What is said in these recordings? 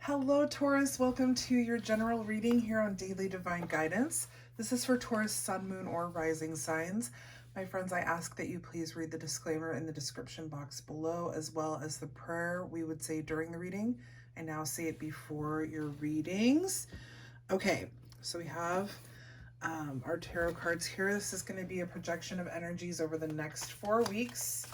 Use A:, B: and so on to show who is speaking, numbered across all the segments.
A: Hello, Taurus. Welcome to your general reading here on Daily Divine Guidance. This is for Taurus, Sun, Moon, or Rising signs. My friends, I ask that you please read the disclaimer in the description box below, as well as the prayer we would say during the reading. I now say it before your readings. Okay, so we have our tarot cards here. This is going to be a projection of energies over the next 4 weeks.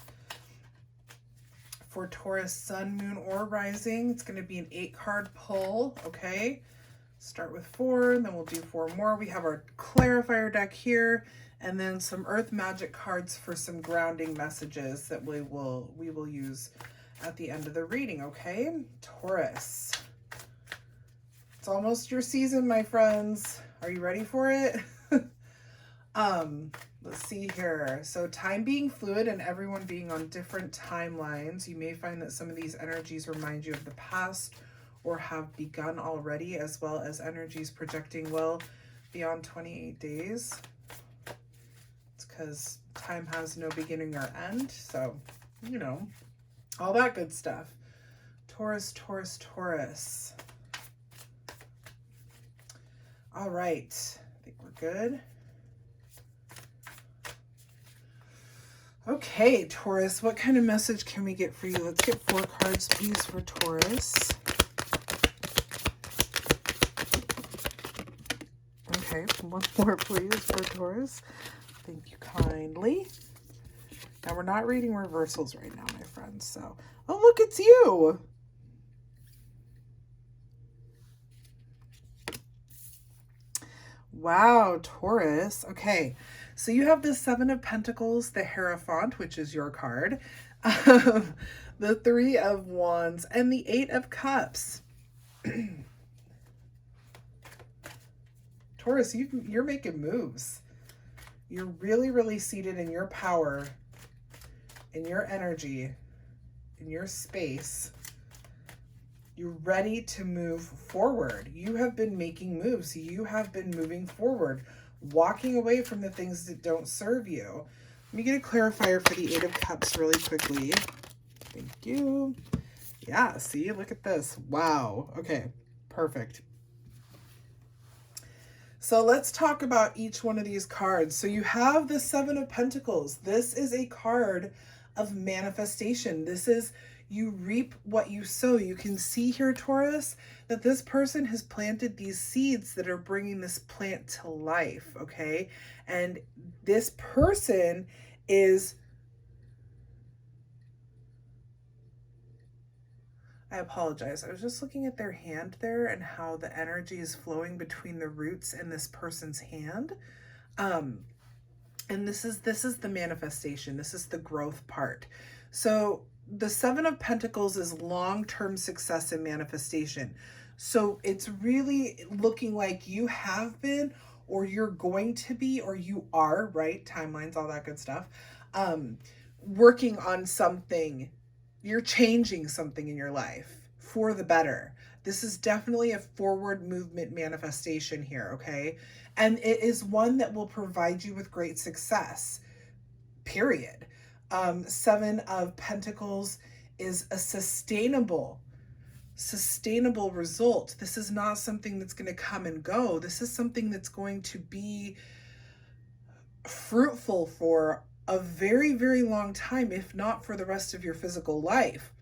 A: For Taurus, Sun, Moon, or Rising, it's going to be an 8-card pull, okay? Start with 4, and then we'll do 4 more. We have our clarifier deck here, and then some Earth Magic cards for some grounding messages that we will use at the end of the reading, okay? Taurus. It's almost your season, my friends. Are you ready for it? Let's see here. So time being fluid and everyone being on different timelines, you may find that some of these energies remind you of the past or have begun already, as well as energies projecting well beyond 28 days. It's because time has no beginning or end. So, you know, all that good stuff. Taurus, Taurus, Taurus. All right. I think we're good. Okay, Taurus, what kind of message can we get for you? Let's get 4 cards, please, for Taurus. Okay, one more, please, for Taurus. Thank you kindly. Now, we're not reading reversals right now, my friends, so... Oh, look, it's you! Wow, Taurus. Okay, so you have the 7 of Pentacles, the Hierophant, which is your card, the 3 of Wands, and the 8 of Cups. Taurus, you're making moves. You're really, really seated in your power, in your energy, in your space. You're ready to move forward. You have been making moves. You have been moving forward, walking away from the things that don't serve you. Let me get a clarifier for the 8 of Cups really quickly. Thank you. Yeah, see, look at this. Wow. Okay, perfect. So let's talk about each one of these cards. So you have the 7 of Pentacles. This is a card of manifestation. This is you reap what you sow. You can see here, Taurus, that this person has planted these seeds that are bringing this plant to life, okay? And this person is... I apologize. I was just looking at their hand there and how the energy is flowing between the roots and this person's hand. And this is the manifestation. This is the growth part. So the 7 of Pentacles is long-term success and manifestation. So it's really looking like you have been, or you're going to be, or you are, right? Timelines, all that good stuff. Working on something. You're changing something in your life for the better. This is definitely a forward movement manifestation here, okay? And it is one that will provide you with great success, period. 7 of Pentacles is a sustainable result. This is not something that's going to come and go. This is something that's going to be fruitful for a very, very long time, if not for the rest of your physical life.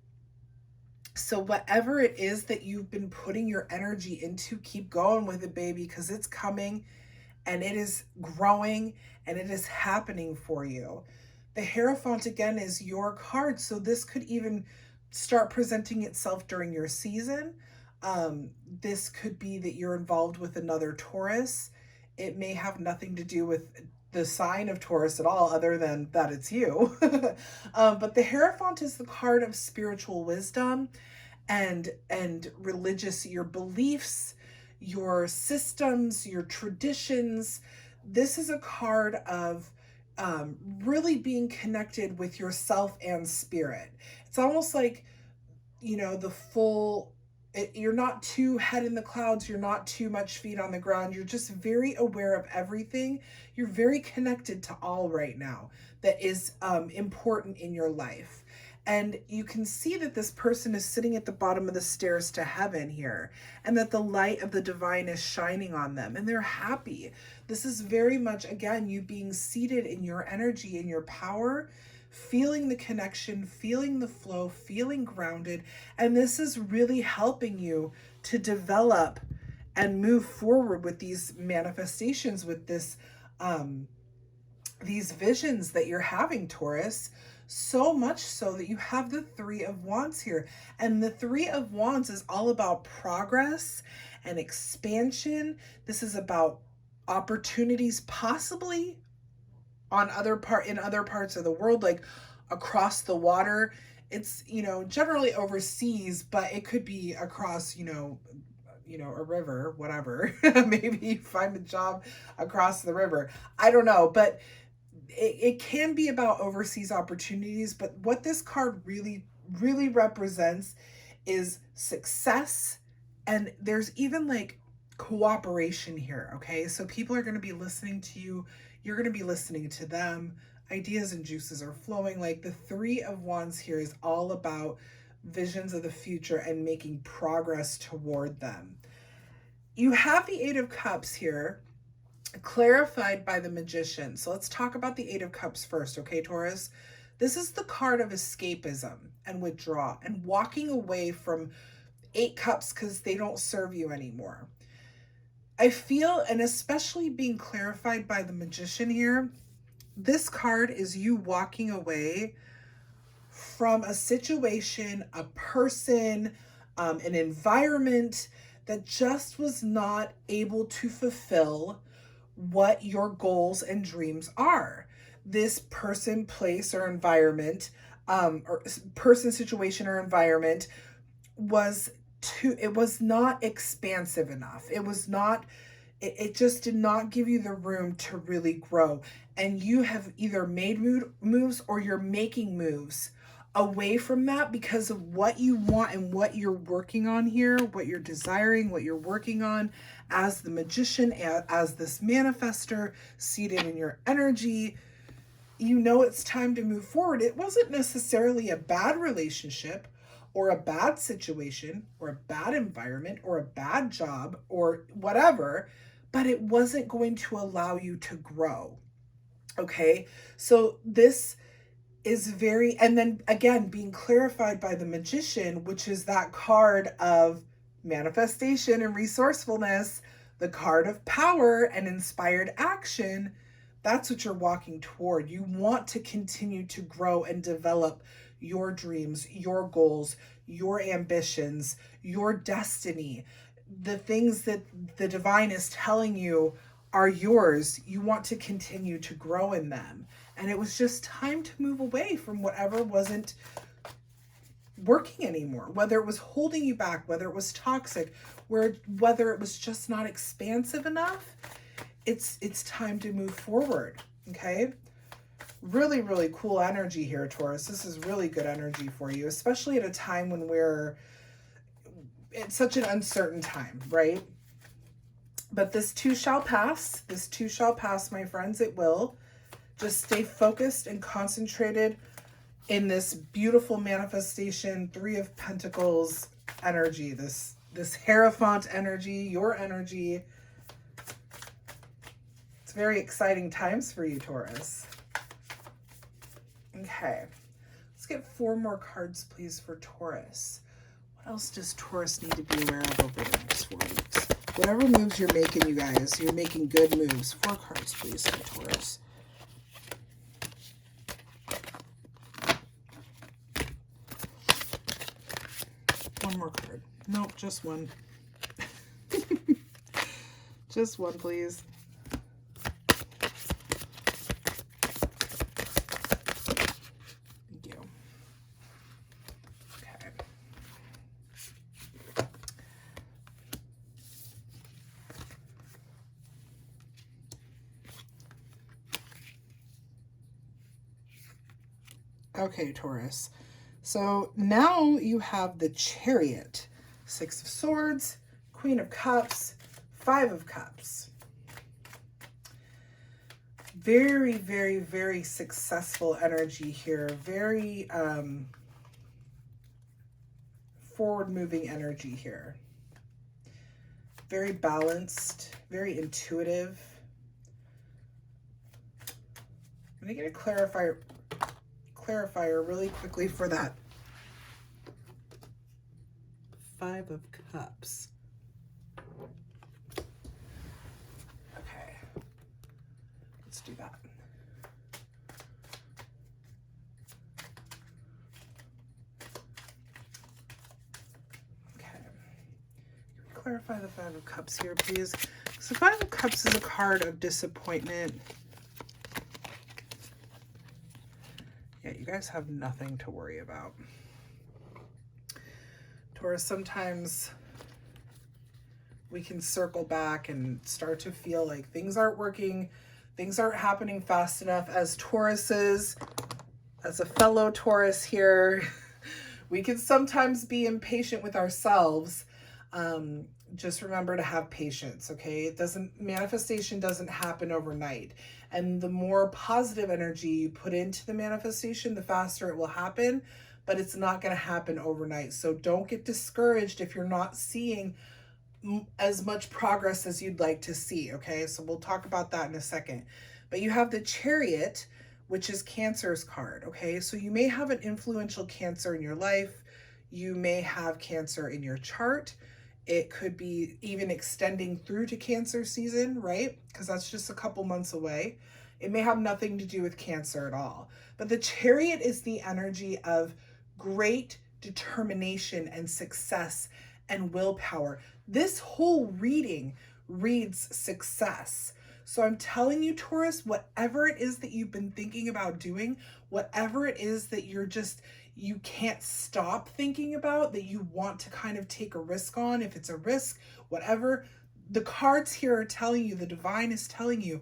A: So whatever it is that you've been putting your energy into, keep going with it, baby, because it's coming and it is growing and it is happening for you. The Hierophant, again, is your card. So this could even start presenting itself during your season. This could be that you're involved with another Taurus. It may have nothing to do with the sign of Taurus at all, other than that it's you. But the Hierophant is the card of spiritual wisdom and religious, your beliefs, your systems, your traditions. This is a card of really being connected with yourself and spirit. It's almost like, you know, the full... you're not too head in the clouds. You're not too much feet on the ground. You're just very aware of everything. You're very connected to all right now that is important in your life. And you can see that this person is sitting at the bottom of the stairs to heaven here, and that the light of the divine is shining on them, and they're happy. This is very much, again, you being seated in your energy, in your power, feeling the connection, feeling the flow, feeling grounded. And this is really helping you to develop and move forward with these manifestations, with this these visions that you're having, Taurus. So much so that you have the Three of Wands here. And the Three of Wands is all about progress and expansion. This is about opportunities, possibly on in other parts of the world, like across the water. It's, generally overseas, but it could be across, a river, whatever. Maybe you find a job across the river. I don't know, but it can be about overseas opportunities. But what this card really, really represents is success. And there's even like cooperation here. Okay. So people are going to be listening to you. You're going to be listening to them. Ideas and juices are flowing. Like the Three of Wands here is all about visions of the future and making progress toward them. You have the Eight of Cups here, clarified by the Magician. So let's talk about the Eight of Cups first, okay, Taurus? This is the card of escapism and withdrawal and walking away from Eight Cups because they don't serve you anymore. I feel, and especially being clarified by the Magician here, this card is you walking away from a situation, a person, an environment that just was not able to fulfill what your goals and dreams are. This person, place, or environment, or person, situation, or environment it was not expansive enough. It just did not give you the room to really grow. And you have either made moves or you're making moves away from that because of what you want and what you're working on here, what you're desiring, what you're working on as the Magician, as this manifester seated in your energy. It's time to move forward. It wasn't necessarily a bad relationship or a bad situation or a bad environment or a bad job or whatever, but it wasn't going to allow you to grow. Okay, so this is and then again, being clarified by the Magician, which is that card of manifestation and resourcefulness, the card of power and inspired action. That's what you're walking toward. You want to continue to grow and develop your dreams, your goals, your ambitions, your destiny, the things that the divine is telling you are yours. You want to continue to grow in them. And it was just time to move away from whatever wasn't working anymore, whether it was holding you back, whether it was toxic, whether it was just not expansive enough. It's time to move forward. Okay. Really, really cool energy here, Taurus. This is really good energy for you, especially at a time when it's such an uncertain time, right? But this too shall pass. This too shall pass, my friends. It will. Just stay focused and concentrated in this beautiful manifestation, Three of Pentacles energy, this Hierophant energy, your energy. It's very exciting times for you, Taurus. Okay, let's get 4 more cards, please, for Taurus. What else does Taurus need to be aware of over the next 4 weeks? Whatever moves you're making, you guys, you're making good moves. 4 cards, please, for Taurus. One more card. Nope, just one. Just one, please. Thank you. Okay. Okay, Taurus. So now you have the Chariot, 6 of Swords, Queen of Cups, 5 of Cups. Very, very, very successful energy here. Very, forward moving energy here. Very balanced, very intuitive. I'm going to get a clarifier really quickly for that Five of Cups. Okay, let's do that. Okay, clarify the Five of Cups here, please. Because the Five of Cups is a card of disappointment. Yeah, you guys have nothing to worry about. Taurus, sometimes we can circle back and start to feel like things aren't working, things aren't happening fast enough. As Tauruses, as a fellow Taurus here, we can sometimes be impatient with ourselves. Just remember to have patience, okay? Manifestation doesn't happen overnight. And the more positive energy you put into the manifestation, the faster it will happen, but it's not going to happen overnight. So don't get discouraged if you're not seeing as much progress as you'd like to see, okay? So we'll talk about that in a second. But you have the Chariot, which is Cancer's card, okay? So you may have an influential Cancer in your life. You may have Cancer in your chart. It could be even extending through to Cancer season, right? Because that's just a couple months away. It may have nothing to do with Cancer at all. But the Chariot is the energy of great determination and success and willpower. This whole reading reads success. So I'm telling you, Taurus, whatever it is that you've been thinking about doing, whatever it is that you can't stop thinking about, that you want to kind of take a risk on, if it's a risk, whatever, the cards here are telling you, the divine is telling you,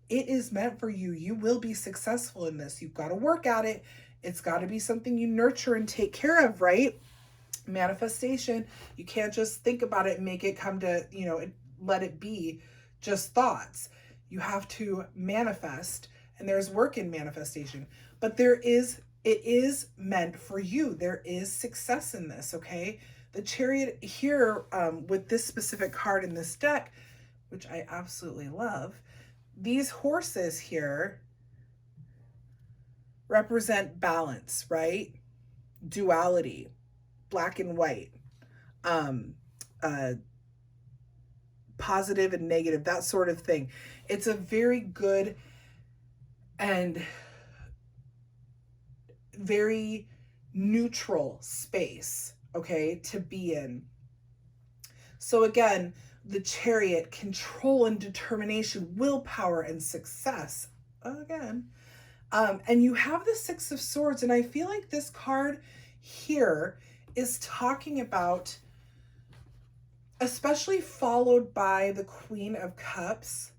A: it is meant for you. You will be successful in this. You've got to work at it. It's got to be something you nurture and take care of, right? Manifestation, you can't just think about it and make it come to, let it be just thoughts. You have to manifest, and there's work in manifestation, but it is meant for you. There is success in this, okay? The Chariot here, with this specific card in this deck, which I absolutely love, these horses here represent balance, right? Duality, black and white, positive and negative, that sort of thing. It's a very good and very neutral space, okay, to be in. So again, the Chariot, control and determination, willpower and success. Again, and you have the Six of Swords, and I feel like this card here is talking about, especially followed by the Queen of Cups.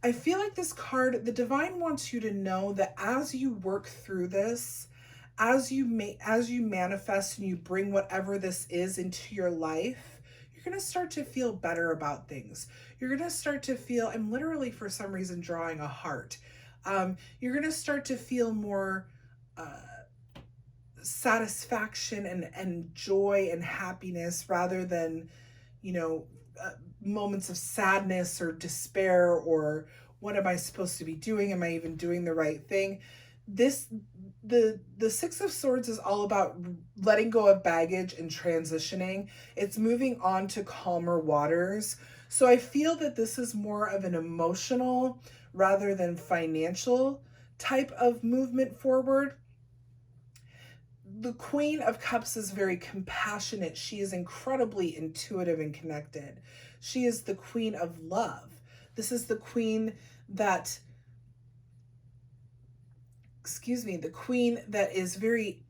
A: I feel like this card, the divine wants you to know that as you work through this, as you manifest and you bring whatever this is into your life, you're going to start to feel better about things. You're going to start to feel, I'm literally for some reason drawing a heart. You're going to start to feel more satisfaction and joy and happiness rather than, moments of sadness or despair or what am I supposed to be doing? Am I even doing the right thing? The Six of Swords is all about letting go of baggage and transitioning. It's moving on to calmer waters. So I feel that this is more of an emotional rather than financial type of movement forward. The Queen of Cups is very compassionate. She is incredibly intuitive and connected. She is the Queen of Love. This is the queen that, the queen that is very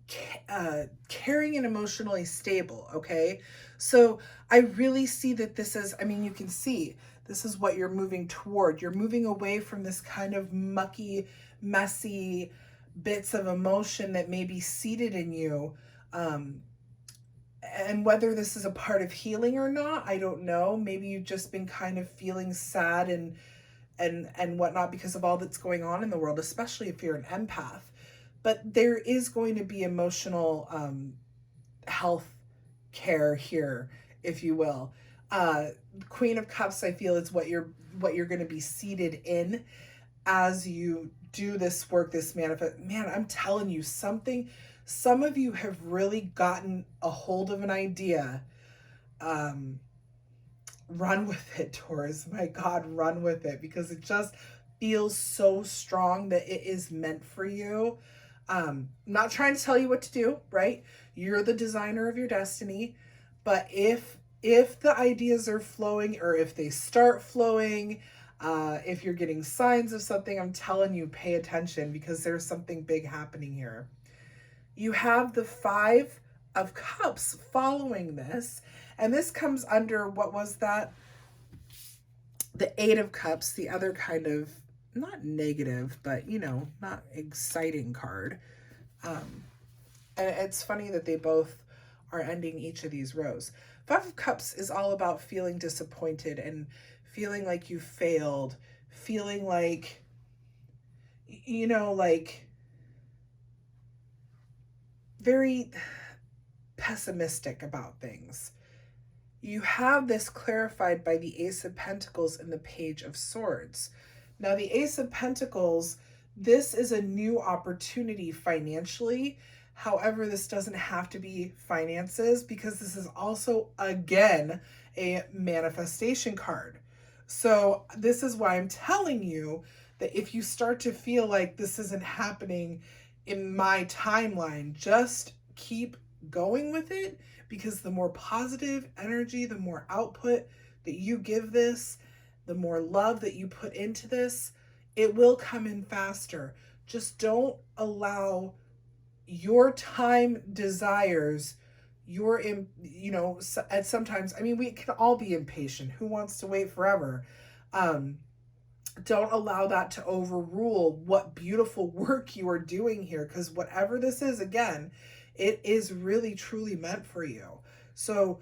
A: caring and emotionally stable, okay? So I really see that this is, you can see, this is what you're moving toward. You're moving away from this kind of mucky, messy bits of emotion that may be seated in you. And whether this is a part of healing or not, I don't know. Maybe you've just been kind of feeling sad and whatnot because of all that's going on in the world, especially if you're an empath. But there is going to be emotional health care here, if you will. Queen of Cups, I feel, is what you're going to be seated in as you do this work, this manifest. Man, I'm telling you something. Some of you have really gotten a hold of an idea. Run with it, Taurus. My God, run with it, because it just feels so strong that it is meant for you. Not trying to tell you what to do, right? You're the designer of your destiny. But if the ideas are flowing, or if they start flowing, if you're getting signs of something, I'm telling you, pay attention, because there's something big happening here. You have the Five of Cups following this, and this comes under, what was that? The Eight of Cups, the other kind of, not negative, but, not exciting card. And it's funny that they both are ending each of these rows. Five of Cups is all about feeling disappointed and feeling like you failed, feeling like, like very pessimistic about things. You have this clarified by the Ace of Pentacles and the Page of Swords. Now, the Ace of Pentacles, this is a new opportunity financially. However, this doesn't have to be finances, because this is also, again, a manifestation card. So this is why I'm telling you that if you start to feel like this isn't happening in my timeline, just keep going with it, because the more positive energy, the more output that you give this, the more love that you put into this, it will come in faster. Just don't allow your time desires, at sometimes, we can all be impatient. Who wants to wait forever? Don't allow that to overrule what beautiful work you are doing here, because whatever this is, again, it is really truly meant for you. So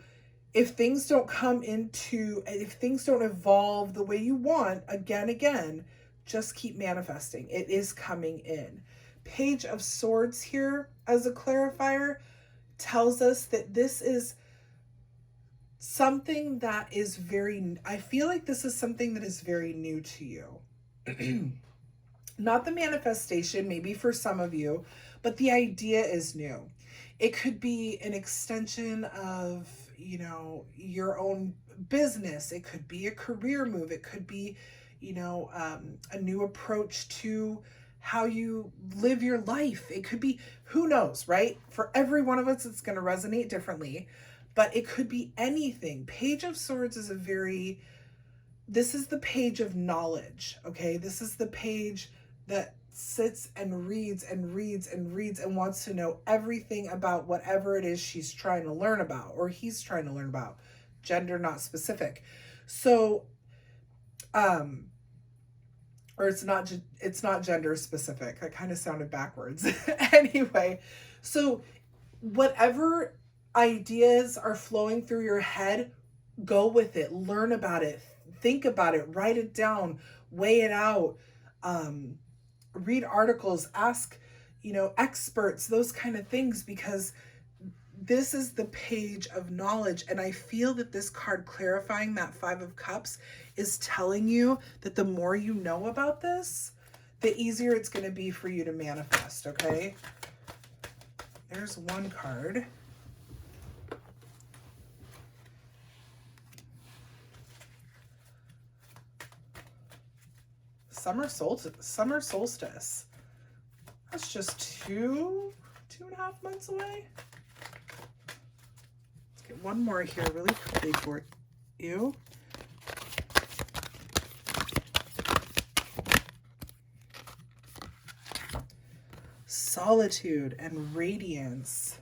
A: if things don't if things don't evolve the way you want, again, just keep manifesting. It is coming in. Page of Swords here, as a clarifier, tells us that this is something that is I feel like this is something that is very new to you. Not the manifestation, maybe for some of you, but the idea is new. It could be an extension of, your own business. It could be a career move. It could be, a new approach to how you live your life. It could be, who knows, right? For every one of us, it's going to resonate differently, but it could be anything. Page of Swords is this is the page of knowledge, okay? This is the page that sits and reads and reads and reads and wants to know everything about whatever it is she's trying to learn about, or he's trying to learn about. Gender not specific. So, or it's not gender specific. That kind of sounded backwards. Anyway, so whatever ideas are flowing through your head, go with it, learn about it, think about it, write it down, weigh it out, read articles, ask, experts, those kind of things, because this is the page of knowledge. And I feel that this card clarifying that Five of Cups is telling you that the more you know about this, the easier it's going to be for you to manifest, okay? There's one card. Summer solstice. That's just 2.5 months away. Let's get one more here really quickly for you. Solitude and radiance.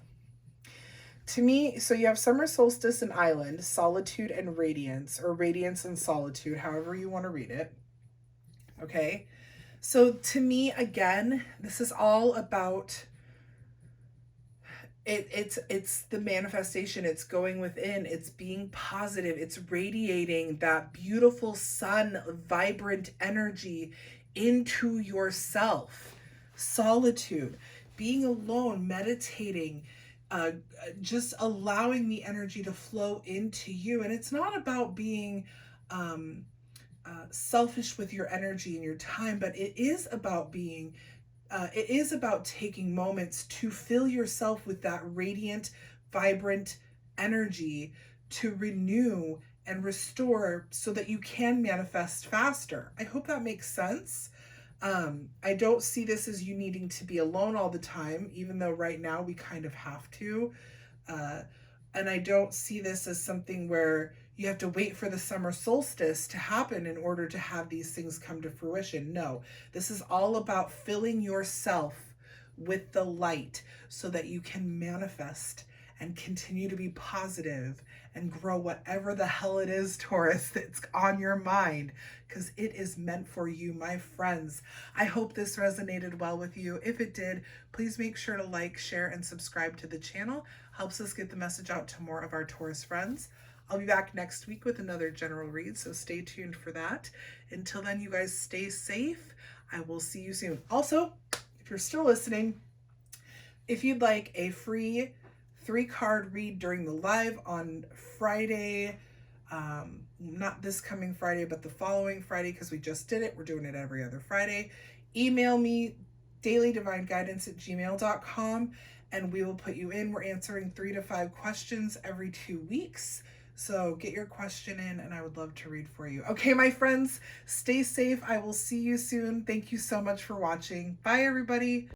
A: To me, so you have summer solstice and island, solitude and radiance, or radiance and solitude, however you want to read it. Okay, so to me, again, this is all about it's the manifestation. It's going within, it's being positive, it's radiating that beautiful sun, vibrant energy into yourself. Solitude, being alone, meditating, uh, just allowing the energy to flow into you. And it's not about being um, selfish with your energy and your time, but it is about taking moments to fill yourself with that radiant, vibrant energy to renew and restore so that you can manifest faster. I hope that makes sense. I don't see this as you needing to be alone all the time, even though right now we kind of have to. Uh, and I don't see this as something where you have to wait for the summer solstice to happen in order to have these things come to fruition. No, this is all about filling yourself with the light so that you can manifest and continue to be positive and grow whatever the hell it is, Taurus, that's on your mind, because it is meant for you, my friends. I hope this resonated well with you. If it did, please make sure to like, share, and subscribe to the channel. Helps us get the message out to more of our Taurus friends. I'll be back next week with another general read, so stay tuned for that. Until then, you guys stay safe. I will see you soon. Also, if you're still listening, if you'd like a free 3-card read during the live on Friday, not this coming Friday, but the following Friday, because we just did it. We're doing it every other Friday. Email me dailydivineguidance@gmail.com and we will put you in. We're answering 3 to 5 questions every 2 weeks. So get your question in and I would love to read for you. Okay, my friends, stay safe. I will see you soon. Thank you so much for watching. Bye, everybody.